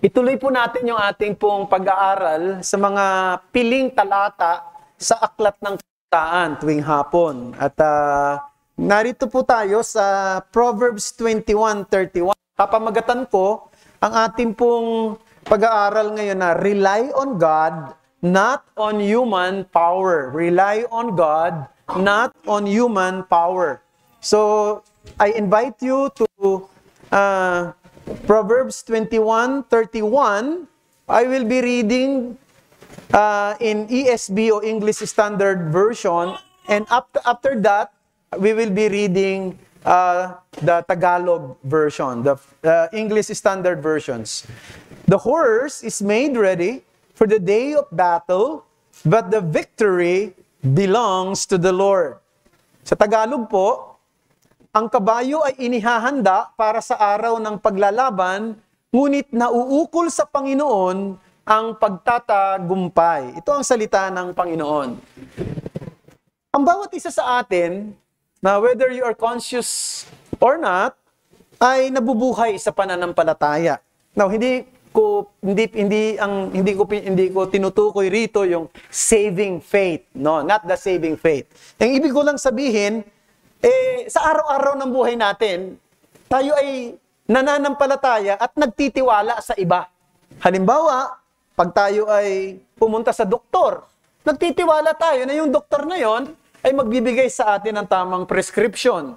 Ituloy po natin yung ating pong pag-aaral sa mga piling talata sa Aklat ng Kawikaan tuwing hapon. At narito po tayo sa Proverbs 21:31. Papamagatan ko ang ating pong pag-aaral ngayon na rely on God, not on human power. Rely on God, not on human power. So, I invite you to Proverbs 21:31. I will be reading in ESV o English Standard Version, and after that, we will be reading the Tagalog version, the English Standard Versions. The horse is made ready for the day of battle, but the victory belongs to the Lord. Sa Tagalog po, ang kabayo ay inihahanda para sa araw ng paglalaban, ngunit nauukol sa Panginoon ang pagtatagumpay. Ito ang salita ng Panginoon. Ang bawat isa sa atin, na whether you are conscious or not, ay nabubuhay sa pananampalataya. Now, hindi ko tinutukoy rito yung saving faith. No, not the saving faith. Ang ibig ko lang sabihin, sa araw-araw ng buhay natin, tayo ay nananampalataya at nagtitiwala sa iba. Halimbawa, pag tayo ay pumunta sa doktor, nagtitiwala tayo na yung doktor na yon ay magbibigay sa atin ng tamang prescription.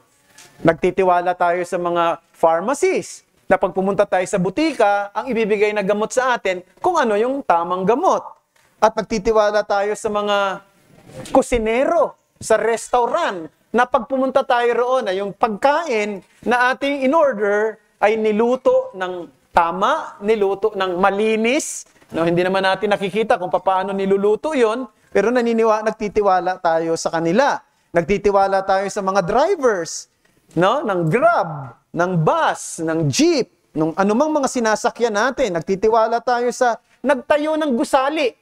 Nagtitiwala tayo sa mga pharmacies, na pag pumunta tayo sa butika, ang ibibigay na gamot sa atin kung ano yung tamang gamot. At nagtitiwala tayo sa mga kusinero, sa restaurant, na pag pumunta tayo roon, ay yung pagkain na ating in-order ay niluto ng tama, niluto ng malinis. No, hindi naman natin nakikita kung paano niluluto yon, pero nagtitiwala tayo sa kanila. Nagtitiwala tayo sa mga drivers, no, ng Grab, ng bus, ng jeep, ng anumang mga sinasakyan natin. Nagtitiwala tayo sa nagtayo ng gusali,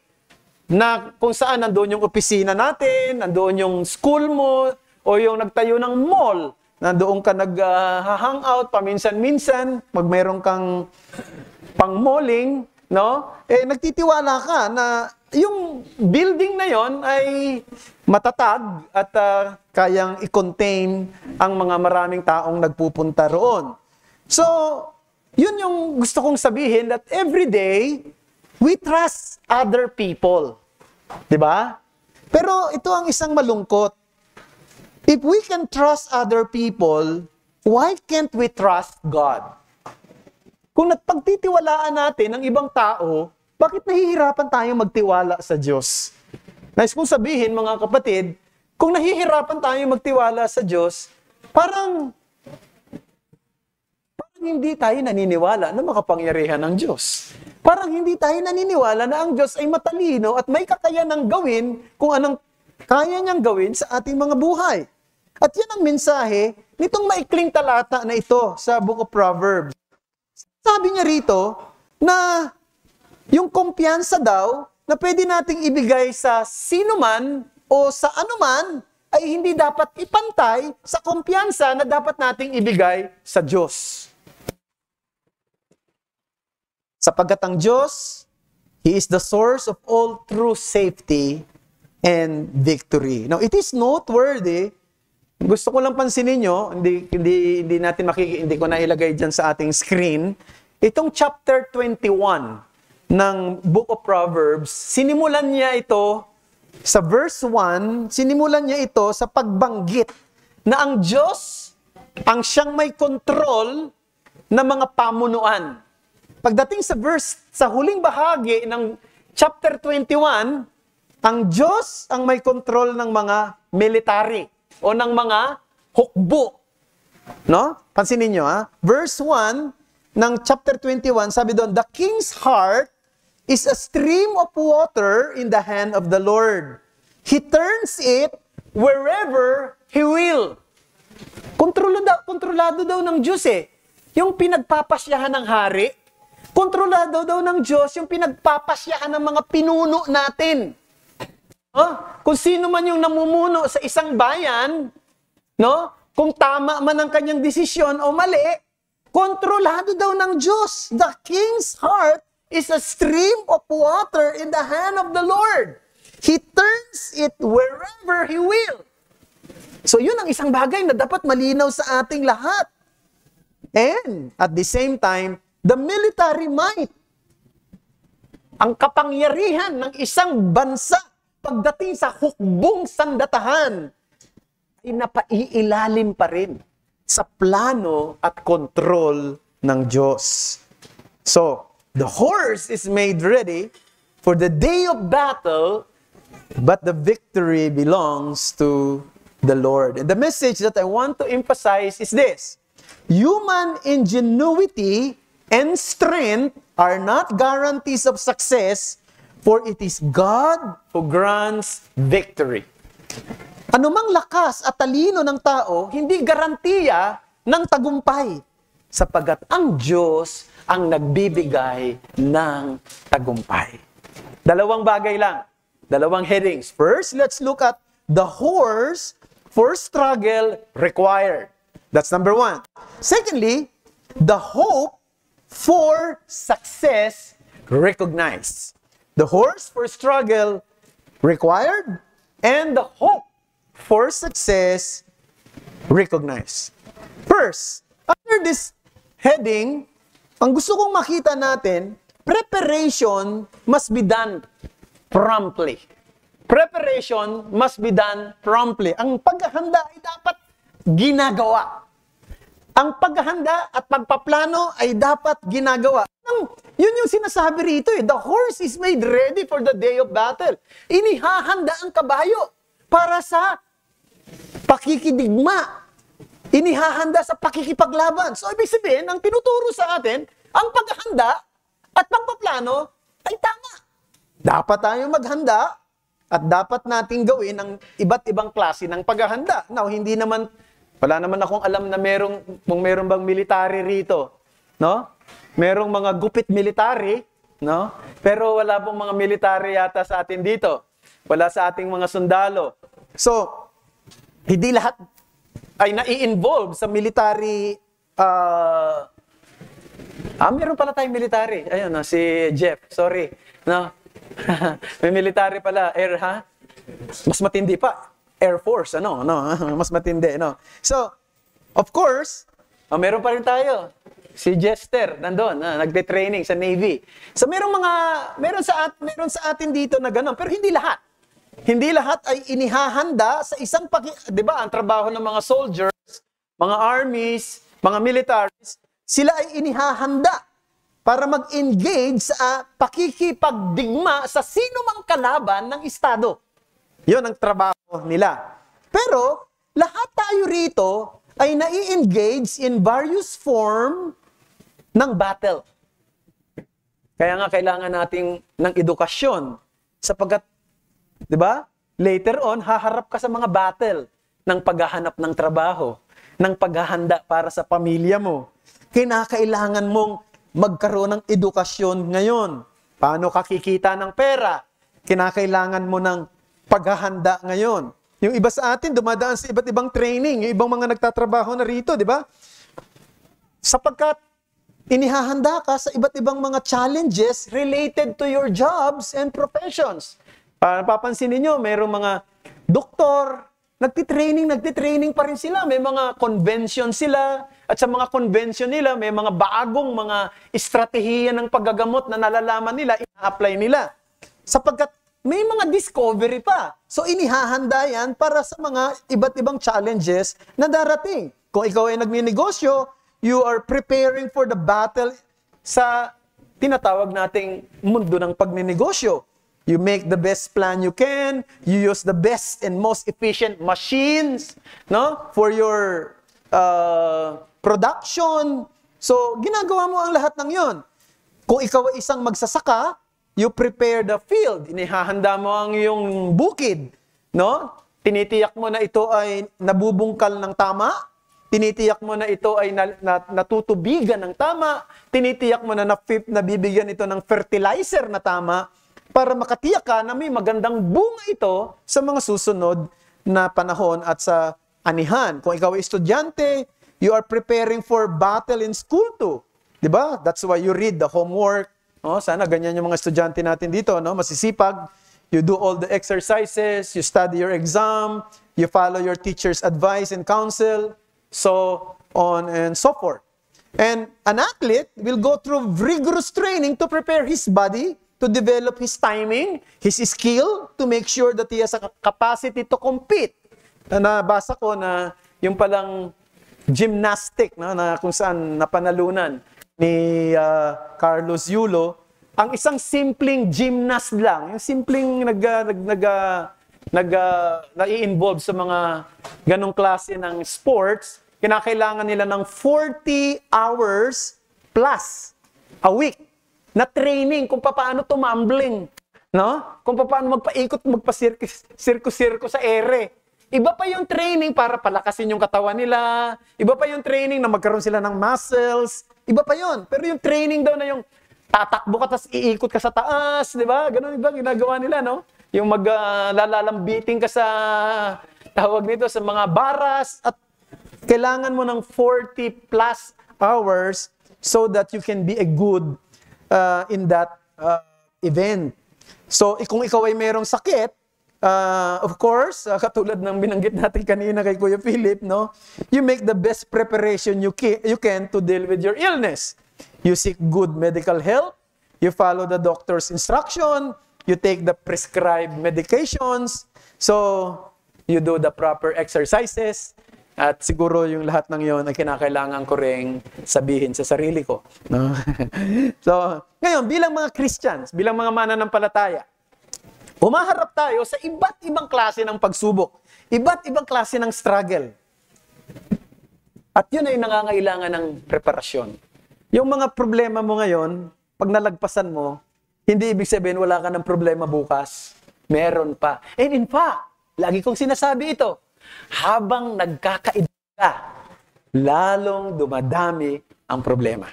na kung saan nandoon yung opisina natin, nandoon yung school mo, o yung nagtayo ng mall, na doon ka nag-hangout paminsan-minsan, pag mayroon kang pang-malling, no? Nagtitiwala ka na yung building na yon ay matatag at kayang i-contain ang mga maraming taong nagpupunta roon. So, yun yung gusto kong sabihin, that every day, we trust other people. Diba? Pero ito ang isang malungkot. If we can trust other people, why can't we trust God? Kung pagtitiwalaan natin ng ibang tao, bakit nahihirapan tayo magtiwala sa Diyos? Nais kong sabihin, mga kapatid, kung nahihirapan tayo magtiwala sa Diyos, parang hindi tayo naniniwala na makapangyarihan ng Diyos. Parang hindi tayo naniniwala na ang Diyos ay matalino at may kakayanang gawin kung anong kaya niyang gawin sa ating mga buhay. At yan ang mensahe nitong maikling talata na ito sa Book of Proverbs. Sabi niya rito na yung kumpiyansa daw na pwede nating ibigay sa sino man o sa anuman ay hindi dapat ipantay sa kumpiyansa na dapat nating ibigay sa Diyos. Sapagkat ang Diyos, He is the source of all true safety and victory. Now, it is noteworthy. Gusto ko lang pansinin nyo, hindi ko na ilagay dyan sa ating screen. Itong chapter 21 ng Book of Proverbs, sinimulan niya ito sa verse 1, sinimulan niya ito sa pagbanggit na ang Diyos ang siyang may control ng mga pamunuan. Pagdating sa huling bahagi ng chapter 21, ang Diyos ang may control ng mga military o ng mga hukbo. No? Pansinin nyo, ha? Verse 1 ng chapter 21, sabi doon, the king's heart is a stream of water in the hand of the Lord. He turns it wherever He will. Kontrolado daw ng Diyos eh. Yung pinagpapasyahan ng hari, kontrolado daw ng Diyos yung pinagpapasyahan ng mga pinuno natin. Kung sino man yung namumuno sa isang bayan, no? Kung tama man ang kanyang desisyon o mali, kontrolado daw ng Diyos. The king's heart is a stream of water in the hand of the Lord. He turns it wherever He will. So yun ang isang bagay na dapat malinaw sa ating lahat. And at the same time, the military might, ang kapangyarihan ng isang bansa pagdating sa hukbong sandatahan, ay napaiilalim pa rin sa plano at kontrol ng Diyos. So, the horse is made ready for the day of battle, but the victory belongs to the Lord. And the message that I want to emphasize is this: human ingenuity and strength are not guarantees of success, for it is God who grants victory. Anumang lakas at talino ng tao, hindi garantiya ng tagumpay, sapagkat ang Diyos ang nagbibigay ng tagumpay. Dalawang bagay lang, dalawang headings. First, let's look at the horse for struggle required. That's number one. Secondly, the hope for success recognized. The horse for struggle required and the hope for success recognized. First, under this heading, ang gusto kong makita natin, preparation must be done promptly. Preparation must be done promptly. Ang paghahanda ay dapat ginagawa. Ang paghahanda at pagpaplano ay dapat ginagawa. Yun yung sinasabi rito eh. The horse is made ready for the day of battle. Inihahanda ang kabayo para sa pakikidigma. Inihahanda sa pakikipaglaban. So, ibig sabihin, ang tinuturo sa atin, ang paghahanda at pagpaplano ay tama. Dapat tayong maghanda at dapat nating gawin ang iba't ibang klase ng paghahanda. Now, wala naman akong alam na kung meron bang military rito. No? Merong mga gupit military, no? Pero wala pong mga military yata sa atin dito. Wala sa ating mga sundalo. So, hindi lahat ay nai-involve sa military. Meron pala tayong military. Ayun, no, si Jeff. Sorry. No? May military pala. Air, ha? Mas matindi pa. Air Force, ano? Mas matindi, no? So, of course, meron pa rin tayo. Si Jester, nandun, nagde-training sa Navy. So, meron sa atin dito na gano'n. Pero hindi lahat. Hindi lahat ay inihahanda sa isang di ba, ang trabaho ng mga soldiers, mga armies, mga militaries, sila ay inihahanda para mag-engage sa pakikipagdigma sa sino mang kalaban ng Estado. Yun ang trabaho nila. Pero, lahat tayo rito ay nai-engage in various form ng battle. Kaya nga kailangan natin ng edukasyon sapagkat, di ba? Later on, haharap ka sa mga battle ng paghahanap ng trabaho, ng paghahanda para sa pamilya mo. Kinakailangan mong magkaroon ng edukasyon ngayon. Paano ka kikita ng pera? Kinakailangan mo ng paghahanda ngayon. Yung iba sa atin, dumadaan sa iba't ibang training. Yung ibang mga nagtatrabaho na rito, di ba? Sapagkat inihahanda ka sa iba't ibang mga challenges related to your jobs and professions. Papansin niyo, mayroong mga doktor, nagtitraining pa rin sila. May mga convention sila. At sa mga convention nila, may mga bagong mga estratehiya ng paggagamot na nalalaman nila, ina-apply nila. Sapagkat may mga discovery pa. So, inihahanda yan para sa mga iba't ibang challenges na darating. Kung ikaw ay nagninegosyo, you are preparing for the battle sa tinatawag nating mundo ng pagninegosyo. You make the best plan you can, you use the best and most efficient machines, no, for your production. So, ginagawa mo ang lahat ng yon. Kung ikaw ay isang magsasaka, you prepare the field. Inihahanda mo ang iyong bukid, no? Tinitiyak mo na ito ay nabubungkal ng tama. Tinitiyak mo na ito ay natutubigan ng tama. Tinitiyak mo na nabibigyan ito ng fertilizer na tama para makatiyak ka na may magandang bunga ito sa mga susunod na panahon at sa anihan. Kung ikaw ay estudyante, you are preparing for battle in school too. Diba? That's why you read the homework, Sana ganyan yung mga estudyante natin dito, no? Masisipag. You do all the exercises, you study your exam, you follow your teacher's advice and counsel, so on and so forth. And an athlete will go through rigorous training to prepare his body, to develop his timing, his skill, to make sure that he has a capacity to compete. Nabasa ko na yung palang gymnastic, no, na kung saan napanalunan ni Carlos Yulo, ang isang simpleng gymnast lang, yung simpleng nai-involve sa mga ganong klase ng sports, kinakailangan nila ng 40 hours plus a week na training kung paano tumambling, no? Kung paano magpaikot, magpa-sirko-sirko sa ere. Iba pa yung training para palakasin yung katawan nila. Iba pa yung training na magkaroon sila ng muscles. Iba pa yun. Pero yung training daw na yung tatakbo ka tapos iikot ka sa taas, di ba? Ganun iba ginagawa nila, no? Yung lalalambiting ka sa tawag nito sa mga baras at kailangan mo ng 40 plus hours so that you can be a good in that event. So, kung ikaw ay mayroong sakit, of course, katulad ng binanggit natin kanina kay Kuya Philip, no? You make the best preparation you can to deal with your illness. You seek good medical help, you follow the doctor's instruction, you take the prescribed medications, so you do the proper exercises, at siguro yung lahat ng yon ay kinakailangan ko ring sabihin sa sarili ko. No? So, ngayon, bilang mga Christians, bilang mga mananampalataya, humaharap tayo sa iba't ibang klase ng pagsubok, iba't ibang klase ng struggle. At yun ay nangangailangan ng preparasyon. Yung mga problema mo ngayon, pag nalagpasan mo, hindi ibig sabihin wala ka ng problema bukas. Meron pa. And in fact, lagi kong sinasabi ito, habang nagkakaedad ka, lalong dumadami ang problema.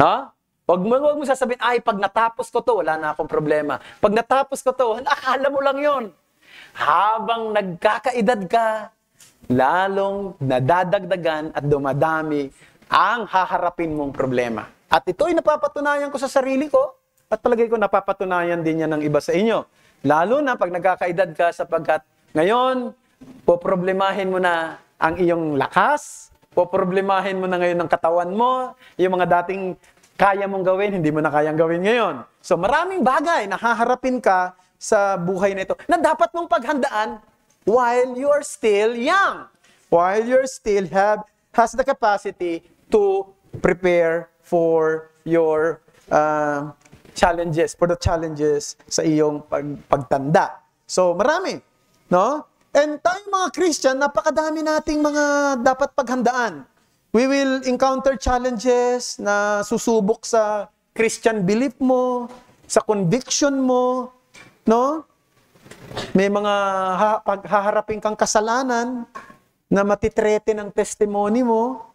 Ha? Huwag mo sasabihin, ay, pag natapos ko to, wala na akong problema. Pag natapos ko to, akala mo lang yon. Habang nagkakaedad ka, lalong nadadagdagan at dumadami ang haharapin mong problema. At ito ay napapatunayan ko sa sarili ko at palagay ko napapatunayan din yan ng iba sa inyo. Lalo na pag nagkakaedad ka sapagkat ngayon, poproblemahin mo na ang iyong lakas, poproblemahin mo na ngayon ang katawan mo, yung mga dating kaya mong gawin, hindi mo na kayang gawin ngayon. So maraming bagay na haharapin ka sa buhay na ito na dapat mong paghandaan while you are still young. While you still has the capacity to prepare for your challenges, for the challenges sa iyong pagtanda. So marami, no? And tayo mga Christian, napakadami nating mga dapat paghandaan. We will encounter challenges na susubok sa Christian belief mo, sa conviction mo, no? May mga haharapin kang kasalanan na matitrete ng testimony mo.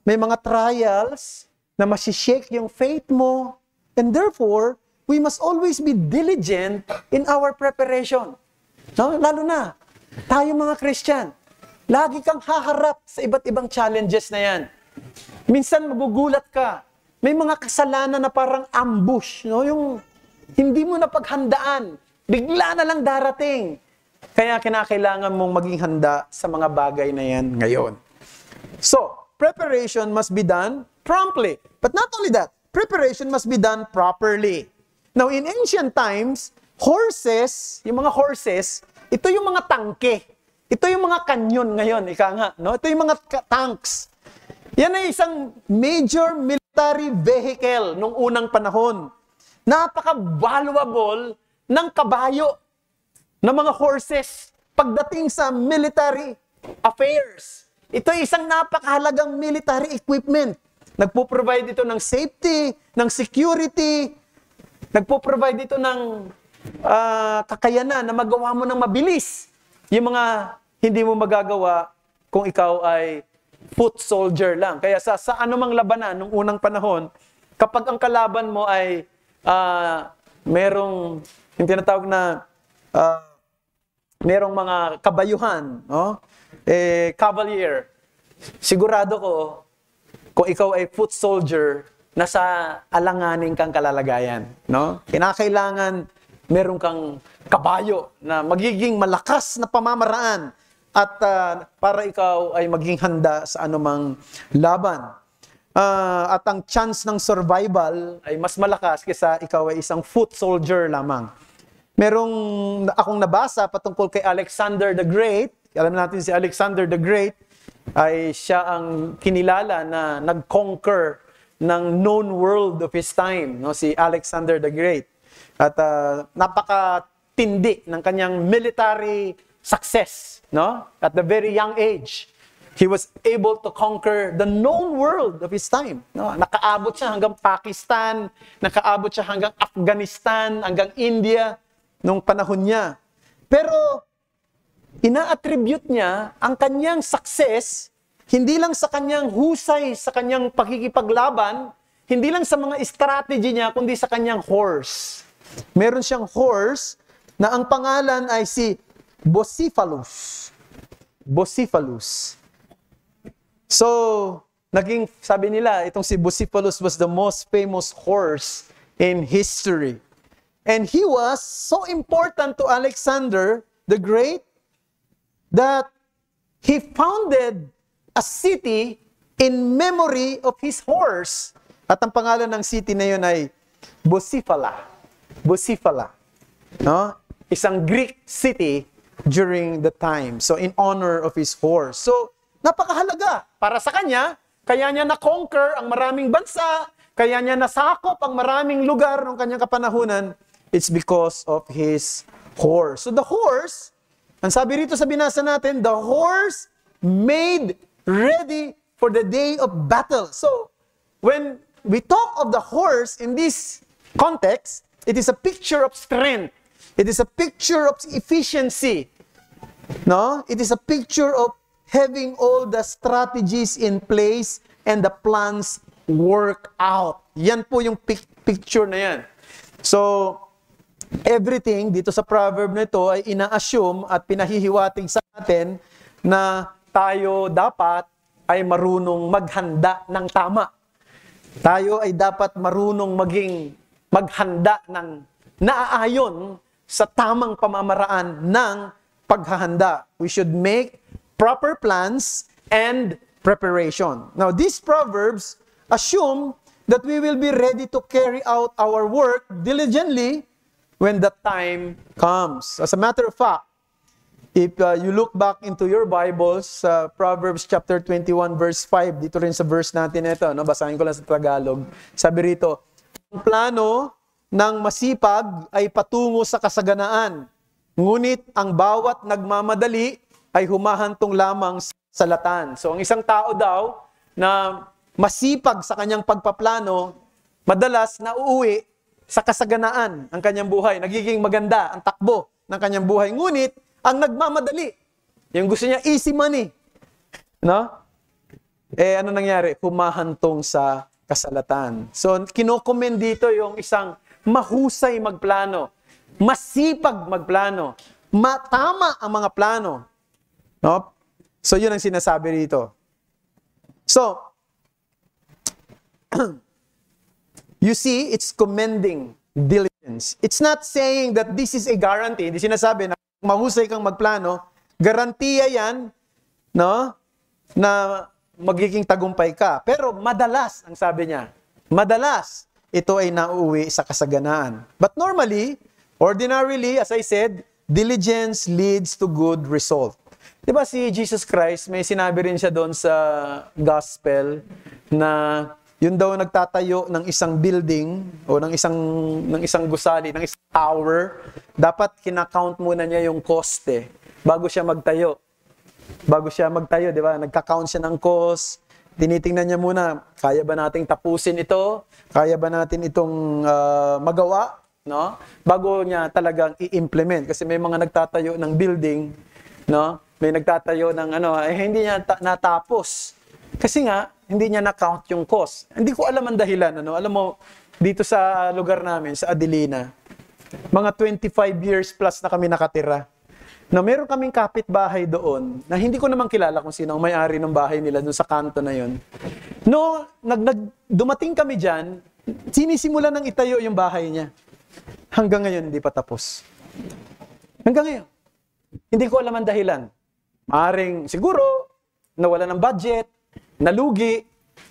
May mga trials na masishake yung faith mo. And therefore, we must always be diligent in our preparation. No? Lalo na, tayo mga Christian, lagi kang haharap sa iba't ibang challenges na yan. Minsan magugulat ka. May mga kasalanan na parang ambush, no? Yung hindi mo na paghandaan. Bigla na lang darating. Kaya kinakailangan mong maging handa sa mga bagay na yan ngayon. So, preparation must be done promptly. But not only that, preparation must be done properly. Now, in ancient times, horses, yung mga horses, ito yung mga tangke. Ito yung mga kanyon ngayon, ika nga, no? Ito yung mga tanks. Yan ay isang major military vehicle nung unang panahon. Napaka-valuable ng kabayo, ng mga horses, pagdating sa military affairs. Ito ay isang napakahalagang military equipment. Nagpo-provide ito ng safety, ng security, nagpo-provide ito ng kakayanan na magawa mo ng mabilis. Yung mga hindi mo magagawa kung ikaw ay foot soldier lang. Kaya sa anumang labanan nung unang panahon, kapag ang kalaban mo ay merong yung tinatawag na merong mga kabayuhan, no? Cavalier. Sigurado ko kung ikaw ay foot soldier, nasa alanganin kang kalalagayan, no? Kinakailangan meron kang kabayo na magiging malakas na pamamaraan at para ikaw ay maging handa sa anumang laban. At ang chance ng survival ay mas malakas kaysa ikaw ay isang foot soldier lamang. Merong akong nabasa patungkol kay Alexander the Great. Alam natin si Alexander the Great ay siya ang kinilala na nag-conquer ng known world of his time, no? Si Alexander the Great. At napakatindi ng kanyang military success, no? At the very young age, he was able to conquer the known world of his time. No? Nakaabot siya hanggang Pakistan, nakaabot siya hanggang Afghanistan, hanggang India nung panahon niya. Pero ina-attribute niya ang kanyang success hindi lang sa kanyang husay, sa kanyang pakikipaglaban, hindi lang sa mga strategy niya, kundi sa kanyang horse. Meron siyang horse na ang pangalan ay si Bucephalus. Bucephalus. So, sabi nila, itong si Bucephalus was the most famous horse in history. And he was so important to Alexander the Great that he founded a city in memory of his horse. At ang pangalan ng city na yun ay Bucephala. Bucephala. No? Isang Greek city during the time. So, in honor of his horse. So, napakahalaga para sa kanya, kaya niya na-conquer ang maraming bansa, kaya niya nasakop ang maraming lugar ng kanyang kapanahunan, it's because of his horse. So the horse, ang sabi rito sa binasa natin, the horse made ready for the day of battle. So, when we talk of the horse in this context, it is a picture of strength. It is a picture of efficiency. No? It is a picture of having all the strategies in place and the plans work out. Yan po yung picture na yan. So, everything dito sa proverb na ito ay ina-assume at pinahihiwatig sa atin na tayo dapat ay marunong maghanda ng tama. Tayo ay dapat marunong maghanda ng naaayon sa tamang pamamaraan ng paghahanda. We should make proper plans and preparation. Now, these proverbs assume that we will be ready to carry out our work diligently when the time comes. As a matter of fact, if you look back into your Bibles, Proverbs chapter 21 verse 5, dito rin sa verse natin ito, no? Basahin ko lang sa Tagalog. Sabi rito, ang plano ng masipag ay patungo sa kasaganaan, ngunit ang bawat nagmamadali ay humahantong lamang sa salatan. So, ang isang tao daw na masipag sa kanyang pagpaplano, madalas nauuwi sa kasaganaan ang kanyang buhay. Nagiging maganda ang takbo ng kanyang buhay. Ngunit, ang nagmamadali, yung gusto niya easy money, no? Ano nangyari? Humahantong sa kasalatan. So, kinokomend dito yung isang mahusay magplano, masipag magplano, matama ang mga plano. No? So, yun ang sinasabi rito. So, you see, it's commending diligence. It's not saying that this is a guarantee. Hindi sinasabi na mahusay kang magplano, garantiya yan, no? Na magiging tagumpay ka. Pero madalas, ang sabi niya, madalas, ito ay nauuwi sa kasaganaan. But normally, ordinarily, as I said, diligence leads to good result. Diba si Jesus Christ, may sinabi rin siya doon sa gospel na yun daw nagtatayo ng isang building o ng isang gusali, ng isang tower, dapat kinakount muna niya yung cost bago siya magtayo. Bago siya magtayo, di ba? Nagka-count siya ng cost. Tinitingnan niya muna, kaya ba nating tapusin ito? Kaya ba natin itong magawa? No? Bago niya talagang i-implement. Kasi may mga nagtatayo ng building, no? May nagtatayo ng hindi niya natapos. Kasi nga, hindi niya na-count yung cost. Hindi ko alam ang dahilan. Alam mo, dito sa lugar namin, sa Adelina, mga 25 years plus na kami nakatira. Na meron kaming kapitbahay doon, na hindi ko naman kilala kung sino ang may-ari ng bahay nila doon sa kanto na yun. Dumating kami dyan, sinisimula ng itayo yung bahay niya. Hanggang ngayon, hindi pa tapos. Hanggang ngayon. Hindi ko alam ang dahilan. Maaring siguro, nawala ng budget, nalugi.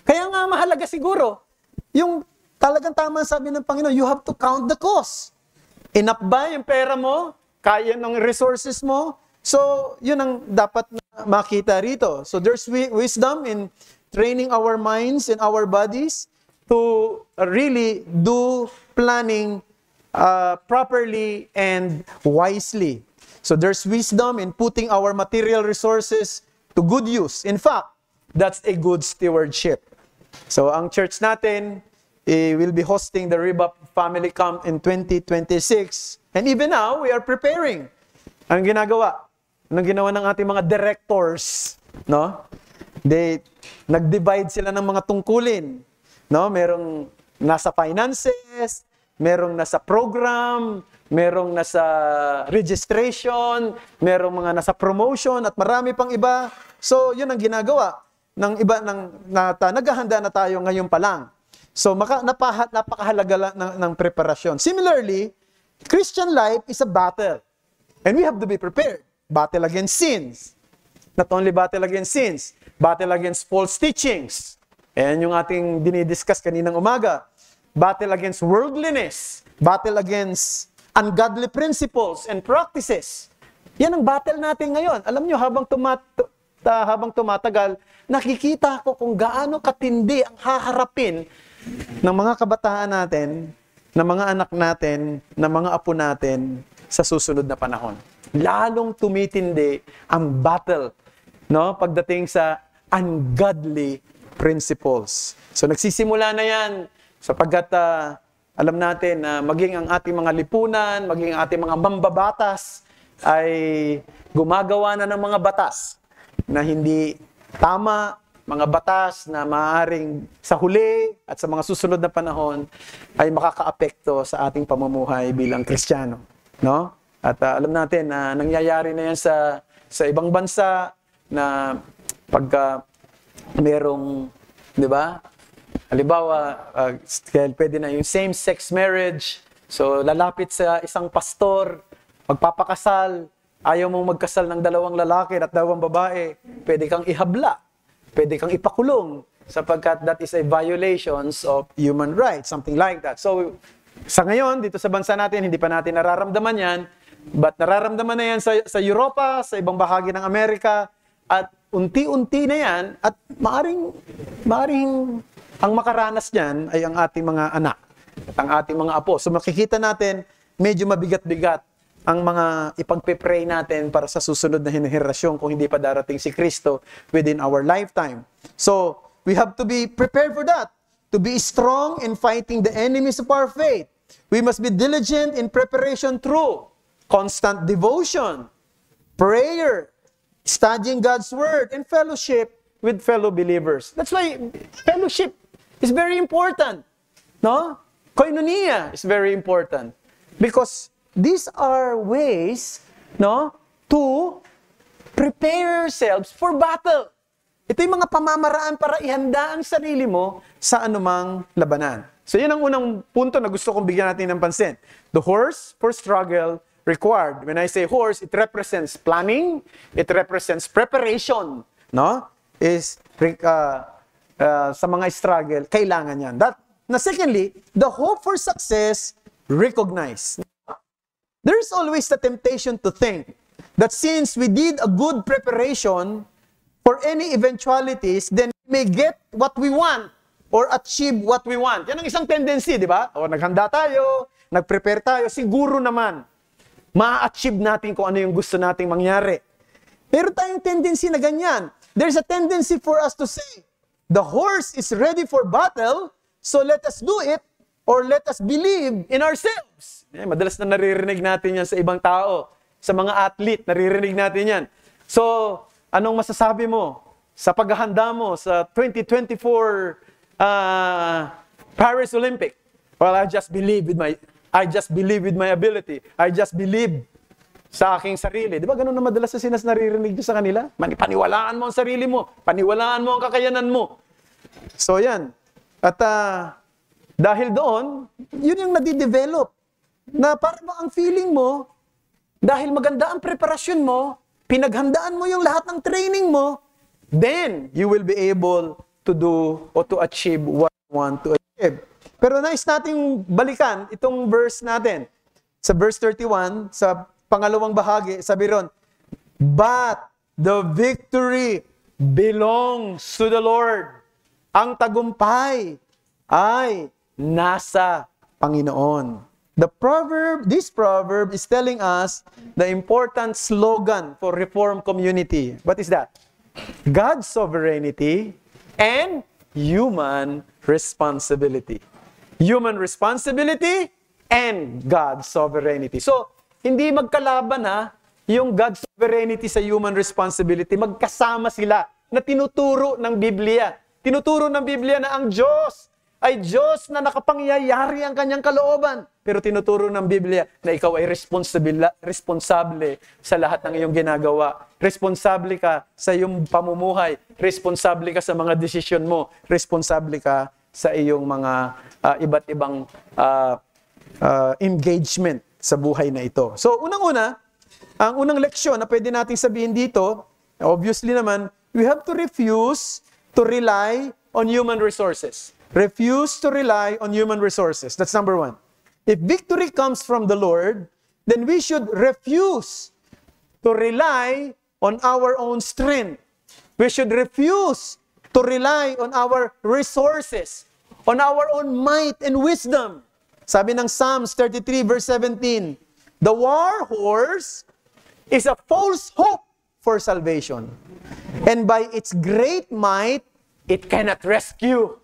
Kaya nga mahalaga siguro, yung talagang tama sabi ng Panginoon, you have to count the cost. Enough ba yung pera mo? Kaya ng resources mo? So, yun ang dapat makita rito. So, there's wisdom in training our minds and our bodies to really do planning properly and wisely. So there's wisdom in putting our material resources to good use. In fact, that's a good stewardship. So ang church natin will be hosting the Rebap Family Camp in 2026. And even now, we are preparing. Ang ginagawa? Anong ginawa ng ating mga directors? No? Nag-divide sila ng mga tungkulin. No? Merong nasa finances, merong nasa program, merong nasa registration, merong mga nasa promotion, at marami pang iba. So, yun ang ginagawa ng iba, naghahanda na tayo ngayon pa lang. So, napakahalaga ng preparasyon. Similarly, Christian life is a battle. And we have to be prepared. Battle against sins. Not only battle against sins, battle against false teachings. Ayan yung ating dinidiscuss kaninang umaga. Battle against worldliness. Battle against ungodly principles and practices. Yan ang battle natin ngayon. Alam nyo, habang tumatagal, nakikita ko kung gaano katindi ang haharapin ng mga kabataan natin, ng mga anak natin, ng mga apo natin sa susunod na panahon. Lalong tumitindi ang battle, no, pagdating sa ungodly principles. So nagsisimula na yan sapagkat alam natin na maging ang ating mga lipunan, maging ang ating mga mambabatas ay gumagawa na ng mga batas na hindi tama, mga batas na maaaring sa huli at sa mga susunod na panahon ay makakaapekto sa ating pamumuhay bilang Kristiyano, no? At alam natin na nangyayari na yan sa ibang bansa na pagka merong, di ba? Halimbawa, pwede na yung same-sex marriage. So, lalapit sa isang pastor, magpapakasal, ayaw mong magkasal ng dalawang lalaki at dalawang babae, pwede kang ihabla, pwede kang ipakulong, sapagkat that is a violations of human rights, something like that. So, sa ngayon, dito sa bansa natin, hindi pa natin nararamdaman yan, but nararamdaman na yan sa Europa, sa ibang bahagi ng Amerika, at unti-unti na yan, at maaring ang makaranas niyan ay ang ating mga anak, ang ating mga apo. So makikita natin, medyo mabigat-bigat ang mga ipagpe-pray natin para sa susunod na henerasyon kung hindi pa darating si Kristo within our lifetime. So, we have to be prepared for that. To be strong in fighting the enemies of our faith. We must be diligent in preparation through constant devotion, prayer, studying God's Word, and fellowship with fellow believers. That's why fellowship is very important. No? Koinonia is very important. Because these are ways, no, to prepare yourselves for battle. Ito yung mga pamamaraan para ihanda ang sarili mo sa anumang labanan. So yun ang unang punto na gusto kong bigyan natin ng pansin. The horse for struggle required. When I say horse, it represents planning, it represents preparation, no? Sa mga struggle, kailangan yan. Secondly, the hope for success, recognize. There is always the temptation to think that since we did a good preparation for any eventualities, then we may get what we want or achieve what we want. Yan ang isang tendency, di ba? O naghanda tayo, nag-prepare tayo, siguro naman, ma-achieve natin kung ano yung gusto nating mangyari. Pero tayong tendency na ganyan. There's a tendency for us to say, the horse is ready for battle, so let us do it, or let us believe in ourselves. Madalas na naririnig natin yan sa ibang tao, sa mga athlete, naririnig natin yan. So, anong masasabi mo sa paghahanda mo sa 2024 Paris Olympic? Well, I just believe with my ability. I just believe sa aking sarili. Di ba ganun na madalas na naririnig nyo sa kanila? Paniwalaan mo ang sarili mo. Paniwalaan mo ang kakayanan mo. So yan. At dahil doon, yun yung nadidevelop. Na parang ang feeling mo, dahil maganda ang preparasyon mo, pinaghandaan mo yung lahat ng training mo, then you will be able to do or to achieve what you want to achieve. Pero nais nating balikan itong verse natin. Sa verse 31, sa pangalawang bahagi, sabi ron, but the victory belongs to the Lord. Ang tagumpay ay nasa Panginoon. This proverb is telling us the important slogan for Reformed community. What is that? God's sovereignty and human responsibility. Human responsibility and God's sovereignty. So, hindi magkalaban yung God's sovereignty sa human responsibility. Magkasama sila na tinuturo ng Biblia. Tinuturo ng Biblia na ang Diyos ay Diyos na nakapangyayari ang kanyang kalooban. Pero tinuturo ng Biblia na ikaw ay responsable sa lahat ng iyong ginagawa. Responsable ka sa iyong pamumuhay. Responsable ka sa mga desisyon mo. Responsable ka sa iyong mga iba't ibang engagement sa buhay na ito. So, unang-una, ang unang leksyon na pwede nating sabihin dito, obviously naman, we have to refuse to rely on human resources. Refuse to rely on human resources. That's number one. If victory comes from the Lord, then we should refuse to rely on our own strength. We should refuse to rely on our resources, on our own might and wisdom. Sabi ng Psalms 33 verse 17, the war horse is a false hope for salvation, and by its great might, it cannot rescue.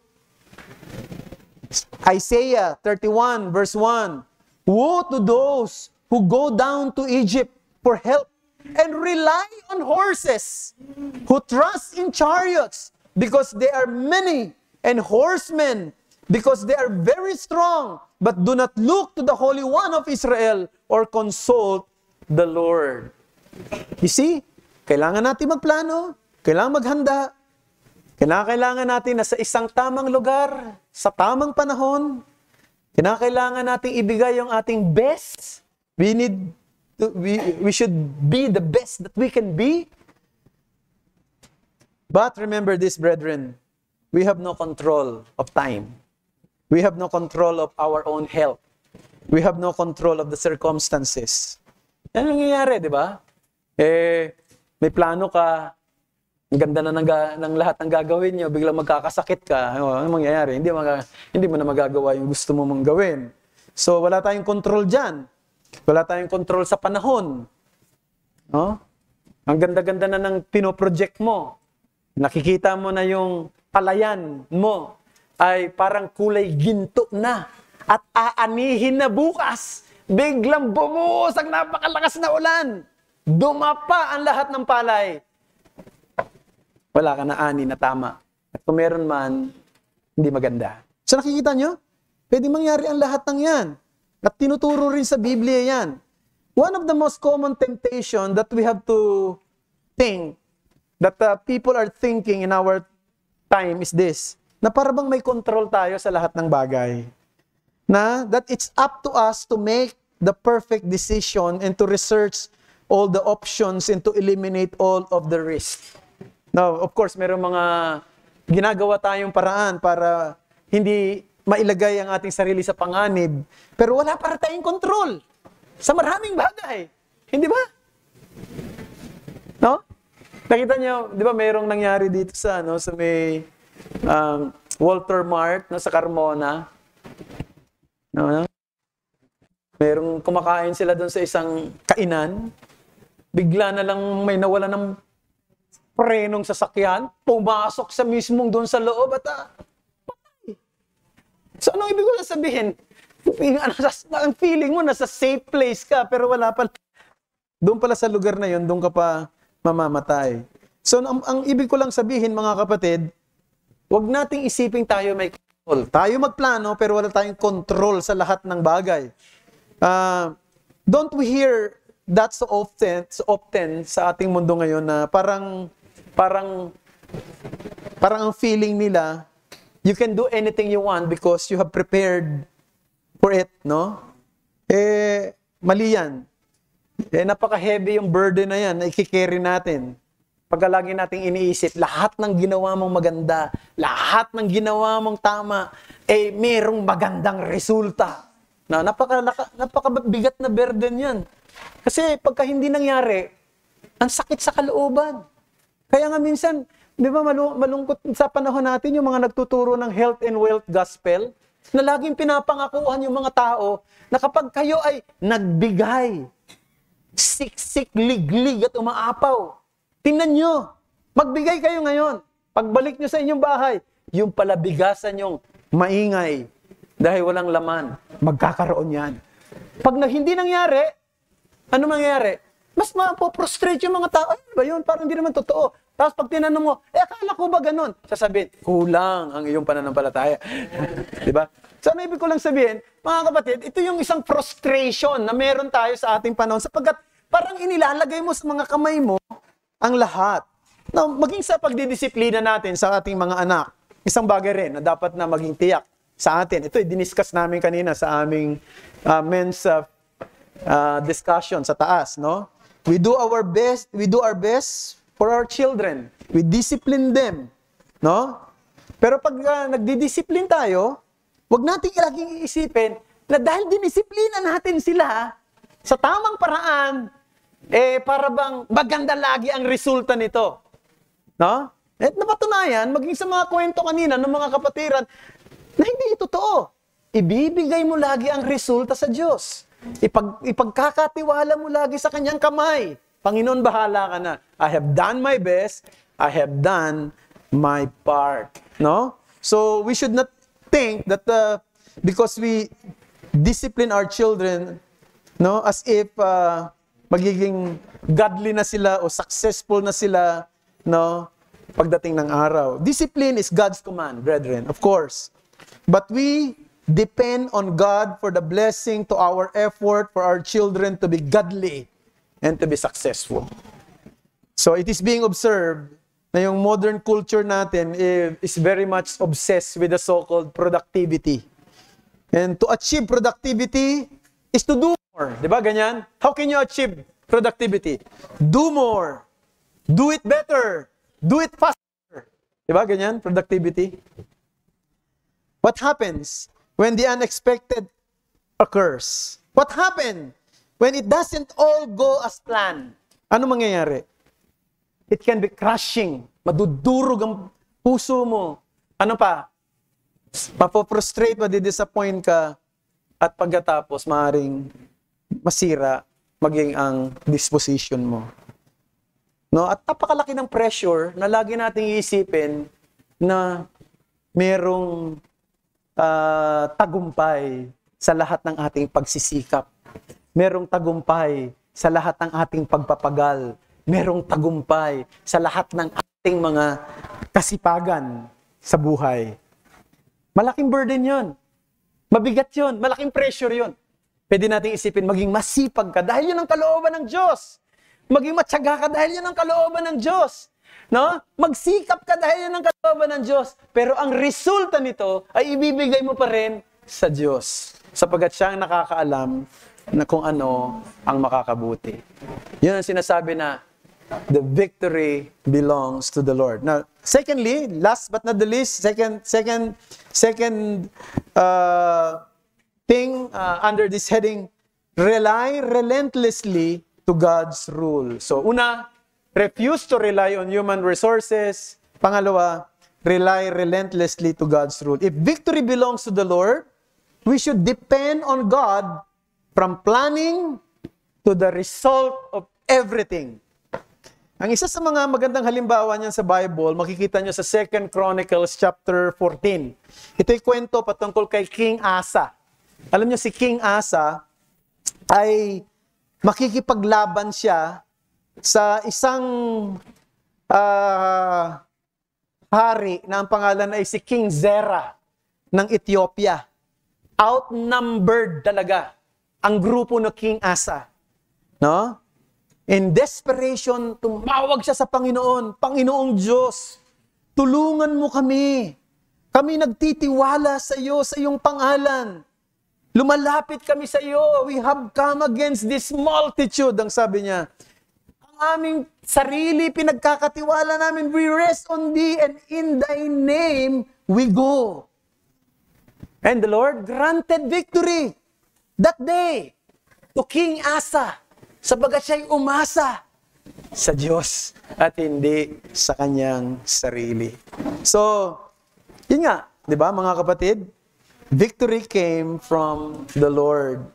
Isaiah 31 verse 1, woe to those who go down to Egypt for help and rely on horses, who trust in chariots because they are many, and horsemen because they are very strong, but do not look to the Holy One of Israel or consult the Lord. You see, kailangan natin magplano, kailangan maghanda, kailangan natin na sa isang tamang lugar, sa tamang panahon, kailangan natin ibigay yung ating best. We should be the best that we can be. But remember this, brethren, we have no control of time. We have no control of our own health. We have no control of the circumstances. Yan ang nangyayari, di ba? May plano ka, ang ganda na ng lahat ng gagawin nyo, biglang magkakasakit ka. Ano mangyayari? Hindi mo na magagawa yung gusto mo mong gawin. So, wala tayong control dyan. Wala tayong control sa panahon. No? Ang ganda-ganda na ng pinoproject mo. Nakikita mo na yung palayan mo ay parang kulay ginto na at aanihin na bukas. Biglang bumuhos ang napakalakas na ulan. Dumapa ang lahat ng palay. Wala ka na ani na tama. At kung meron man, hindi maganda. So nakikita nyo? Pwede mangyari ang lahat ng yan. At tinuturo rin sa Biblia yan. One of the most common temptation that we have to think, that people are thinking in our time is this, na para bang may control tayo sa lahat ng bagay. Na that it's up to us to make the perfect decision and to research all the options and to eliminate all of the risk. Now, of course, mayroong mga ginagawa tayong paraan para hindi mailagay ang ating sarili sa panganib, pero wala para tayong control sa maraming bagay. Hindi ba? No? Nakita niyo, di ba mayroong nangyari dito sa may Walter Mart, sa Carmona. No? Mayroong kumakain sila doon sa isang kainan. Bigla na lang may nawala ng prenong sasakyan, pumasok sa mismong doon sa loob at patay. So anong ibig ko sabihin? Ang feeling mo nasa safe place ka, pero wala pa. Doon pala sa lugar na yon, doon ka pa mamamatay. So ang ibig ko lang sabihin, mga kapatid, huwag nating isiping tayo may control. Tayo magplano, pero wala tayong control sa lahat ng bagay. Don't we hear that so often sa ating mundo ngayon na parang ang feeling nila, you can do anything you want because you have prepared for it, no? Mali yan. Napaka-heavy yung burden na yan na ikikerry natin. Pagka lagi nating iniisip, lahat ng ginawa mong maganda, lahat ng ginawa mong tama, merong magandang resulta. Napakabigat na burden yan. Kasi pagka hindi nangyari, ang sakit sa kalooban. Kaya nga minsan, di ba malungkot sa panahon natin yung mga nagtuturo ng health and wealth gospel, na laging pinapangakuhan yung mga tao na kapag kayo ay nagbigay, siksik, liglig at umaapaw, tingnan nyo, magbigay kayo ngayon. Pagbalik nyo sa inyong bahay, yung pala bigasan yung maingay dahil walang laman, magkakaroon yan. Pag hindi nangyari, ano mangyayari? Mas mapoprostrate yung mga tao. Ano ba yun? Parang hindi naman totoo. Tapos pag tinanong mo, akala ko ba ganun? Sasabihin, kulang ang iyong pananampalataya. Diba? So, ano ibig ko lang sabihin, mga kapatid, ito yung isang frustration na meron tayo sa ating panahon sapagkat parang inilalagay mo sa mga kamay mo ang lahat. Now, maging sa pagdidisiplina natin sa ating mga anak, isang bagay rin na dapat na maging tiyak sa atin. Ito, diniscuss namin kanina sa aming men's discussion sa taas, no? We do our best for our children. We discipline them, no? Pero pag nagdidisiplin tayo, wag natin laging iisipin na dahil dinisiplina natin sila sa tamang paraan, para bang maganda lagi ang resulta nito. No? At napatunayan, maging sa mga kwento kanina ng mga kapatiran, na hindi ito totoo. Ibibigay mo lagi ang resulta sa Diyos. Ipagkakatiwala mo lagi sa Kanyang kamay. Panginoon, bahala ka na. I have done my best. I have done my part. No? So, we should not think that because we discipline our children, no, as if magiging godly na sila o successful na sila, no, pagdating ng araw. Discipline is God's command, brethren, of course. But we depend on God for the blessing to our effort for our children to be godly and to be successful. So it is being observed na yung modern culture natin is very much obsessed with the so-called productivity. And to achieve productivity is to do more. Di ba ganyan? How can you achieve productivity? Do more. Do it better. Do it faster. Di ba ganyan? Productivity. What happens when the unexpected occurs? What happens when it doesn't all go as planned? Ano mangyayari? It can be crushing. Madudurog ang puso mo. Ano pa? Mapoprostrate, madidisappoint ka. At pagkatapos, maaaring masira maging ang disposition mo. No? At napakalaki ng pressure na lagi nating iisipin na merong tagumpay sa lahat ng ating pagsisikap. Merong tagumpay sa lahat ng ating pagpapagal. Merong tagumpay sa lahat ng ating mga kasipagan sa buhay. Malaking burden yon. Mabigat yon. Malaking pressure yon. Pwede nating isipin, maging masipag ka dahil yun ang kalooban ng Diyos. Maging matyaga ka dahil yun ang kalooban ng Diyos. No? Magsikap ka dahil yun ang kalooban ng Diyos. Pero ang resulta nito ay ibibigay mo pa rin sa Diyos. Sapagkat siya ang nakakaalam na kung ano ang makakabuti. Yun ang sinasabi na the victory belongs to the Lord. Now, secondly, last but not the least, second thing under this heading, rely relentlessly to God's rule. So, una, refuse to rely on human resources. Pangalawa, rely relentlessly to God's rule. If victory belongs to the Lord, we should depend on God from planning to the result of everything. Ang isa sa mga magandang halimbawa niyan sa Bible, makikita nyo sa 2 Chronicles chapter 14. Ito'y kwento patungkol kay King Asa. Alam niyo si King Asa ay makikipaglaban siya sa isang hari na ang pangalan ay si King Zerah ng Ethiopia. Outnumbered talaga ang grupo ng King Asa. No? In desperation, tumawag siya sa Panginoon, Panginoong Diyos, tulungan mo kami. Kami nagtitiwala sa iyo, sa iyong pangalan. Lumalapit kami sa iyo. We have come against this multitude, ang sabi niya. Ang aming sarili, pinagkakatiwala namin. We rest on thee, and in thy name we go. And the Lord granted victory that day to King Asa, sabagat siya'y umasa sa Diyos at hindi sa kanyang sarili. So, yun nga, di ba mga kapatid? Victory came from the Lord.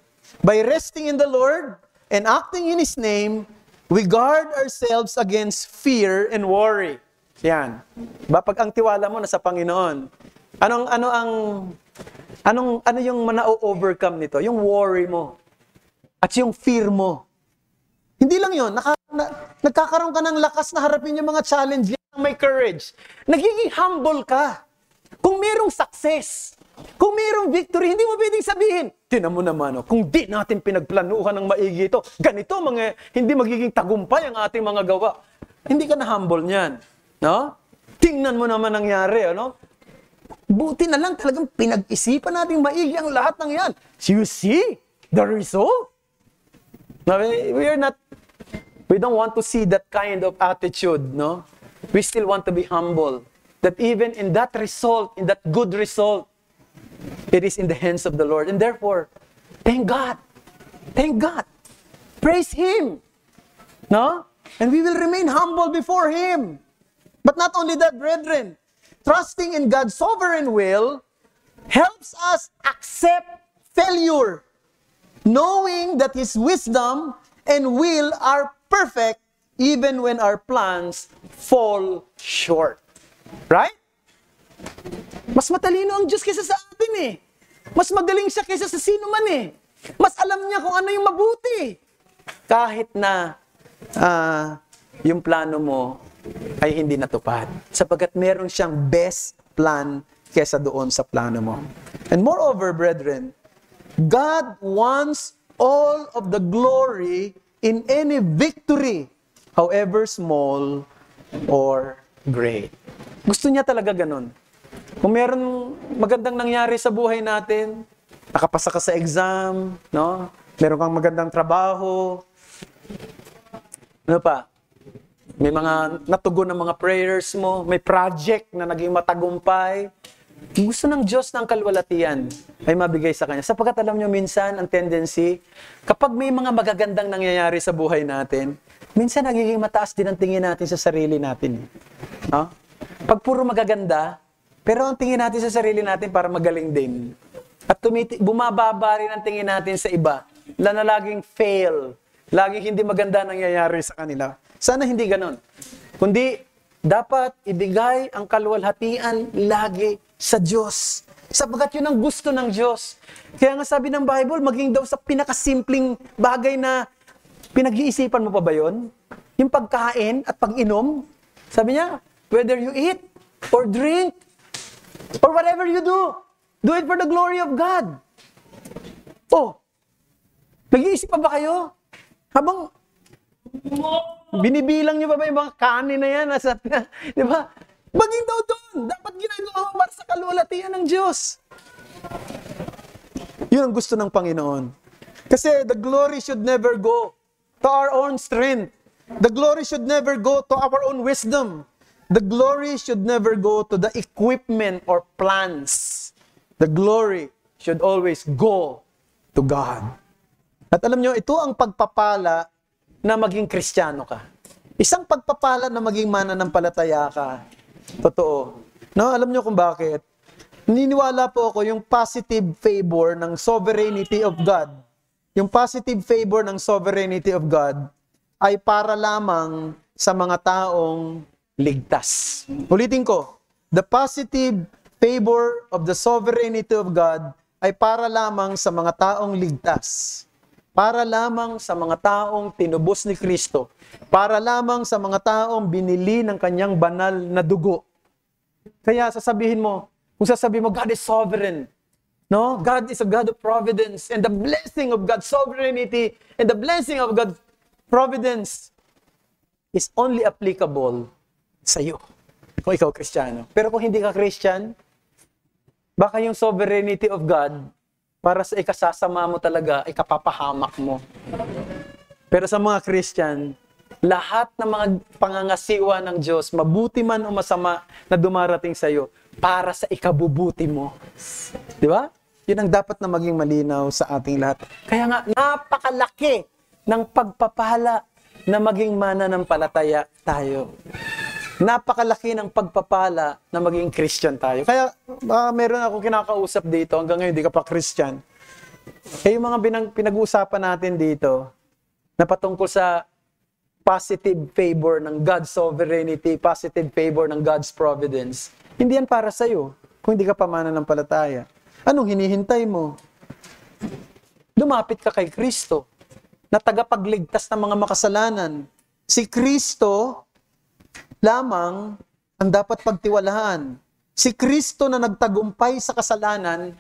By resting in the Lord and acting in His name, we guard ourselves against fear and worry. Yan. Ba, pag ang tiwala mo nasa Panginoon, ano yung mana-overcome nito? Yung worry mo at yung fear mo. Hindi lang yun, nagkakaroon ka ng lakas na harapin yung mga challenge, may courage. Nagiging humble ka. Kung mayroong success, kung mayroong victory, hindi mo pwedeng sabihin, tinan mo naman, kung di natin pinagplanuhan ng maigi ito, ganito, hindi magiging tagumpay ang ating mga gawa. Hindi ka na humble niyan. No? Tingnan mo naman nangyari. Ano? Buti na lang talagang pinag-isipan natin maigi ang lahat ng yan. You see the result? No, we don't want to see that kind of attitude, no? We still want to be humble. That even in that result, in that good result, it is in the hands of the Lord. And therefore, thank God. Thank God. Praise Him. No? And we will remain humble before Him. But not only that, brethren, trusting in God's sovereign will helps us accept failure, knowing that His wisdom and will are perfect even when our plans fall short. Right? Mas matalino ang Diyos kaysa sa atin eh. Mas magaling siya kaysa sa sino man eh. Mas alam niya kung ano yung mabuti. Kahit na yung plano mo ay hindi natupad. Sapagkat meron siyang best plan kaysa doon sa plano mo. And moreover, brethren, God wants all of the glory in any victory, however small or great. Gusto niya talaga ganun. Kung meron magandang nangyari sa buhay natin, nakapasa ka sa exam, no? Meron kang magandang trabaho, ano pa? May mga natugon ng mga prayers mo, may project na naging matagumpay. Gusto ng Diyos ng kalwalatian ay mabigay sa Kanya. Sapagkat alam nyo, minsan, ang tendency, kapag may mga magagandang nangyayari sa buhay natin, minsan nagiging mataas din ang tingin natin sa sarili natin. No? Pag puro magaganda, pero ang tingin natin sa sarili natin para magaling din. At bumababa rin ang tingin natin sa iba, na laging fail, laging hindi maganda nangyayari sa kanila. Sana hindi ganon. Kundi, dapat ibigay ang kaluwalhatian lagi sa Diyos. Sabagat yun ang gusto ng Diyos. Kaya nga sabi ng Bible, maging daw sa pinakasimpleng bagay na pinag-iisipan mo pa ba yun? Yung pagkain at pag-inom. Sabi niya, whether you eat or drink or whatever you do it for the glory of God. Oh, nag-iisip pa ba kayo? Habang binibilang niyo pa ba yung mga kanin na yan? Di ba? Maging daw doon. Dapat ginagawa mo para sa kaluwalhatian ng Diyos. Yun ang gusto ng Panginoon. Kasi the glory should never go to our own strength. The glory should never go to our own wisdom. The glory should never go to the equipment or plans. The glory should always go to God. At alam nyo, ito ang pagpapala na maging Kristiyano ka. Isang pagpapala na maging mananampalataya ka. Totoo. No, alam nyo kung bakit? Naniniwala po ako yung positive favor ng sovereignty of God. Yung positive favor ng sovereignty of God ay para lamang sa mga taong ligtas. Ulitin ko, the positive favor of the sovereignty of God ay para lamang sa mga taong ligtas. Para lamang sa mga taong tinubos ni Kristo. Para lamang sa mga taong binili ng kanyang banal na dugo. Kaya sasabihin mo, kung sasabihin mo, God is sovereign. No? God is a God of providence. And the blessing of God's sovereignty and the blessing of God's providence is only applicable sa iyo. Kung ikaw Kristiyano. Pero kung hindi ka Christian, Baka yung sovereignty of God, para sa ikasasama mo talaga, ikapapahamak mo. Pero sa mga Christian, lahat ng mga pangangasiwa ng Diyos, mabuti man o masama na dumarating sa iyo, para sa ikabubuti mo. Di ba? Yun ang dapat na maging malinaw sa ating lahat. Kaya nga, napakalaki ng pagpapala na maging mananampalataya tayo. Napakalaki ng pagpapala na maging Christian tayo. Kaya meron ako kinakausap dito, hanggang ngayon di ka pa Christian. Kaya yung mga pinag-uusapan natin dito, na patungkol sa positive favor ng God's sovereignty, positive favor ng God's providence, hindi yan para sa'yo kung hindi ka pa mananampalataya. Anong hinihintay mo? Lumapit ka kay Kristo na tagapagligtas ng mga makasalanan. Si Kristo lamang ang dapat pagtiwalahan. Si Kristo na nagtagumpay sa kasalanan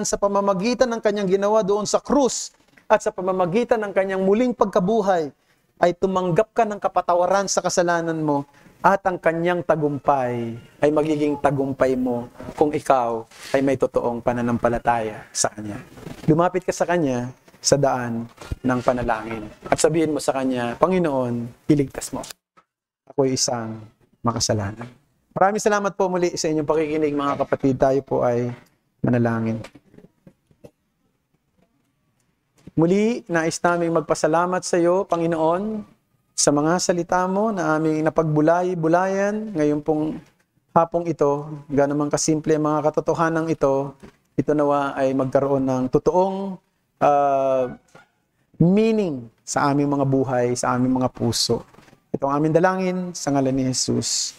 sa pamamagitan ng kanyang ginawa doon sa krus at sa pamamagitan ng kanyang muling pagkabuhay, ay tumanggap ka ng kapatawaran sa kasalanan mo at ang kanyang tagumpay ay magiging tagumpay mo kung ikaw ay may totoong pananampalataya sa Kanya. Lumapit ka sa Kanya sa daan ng panalangin at sabihin mo sa Kanya, Panginoon, iligtas mo. Ako'y isang makasalanan. Maraming salamat po muli sa inyong pakikinig, mga kapatid. Tayo po ay manalangin. Muli, nais naming magpasalamat sa iyo, Panginoon, sa mga salita mo na aming napagbulay-bulayan ngayon pong hapong ito. Gano'n man kasimple ang mga katotohanan ito nawa ay magkaroon ng totoong meaning sa aming mga buhay, sa aming mga puso. Ito ang aming dalangin sa ngalan ni Jesus.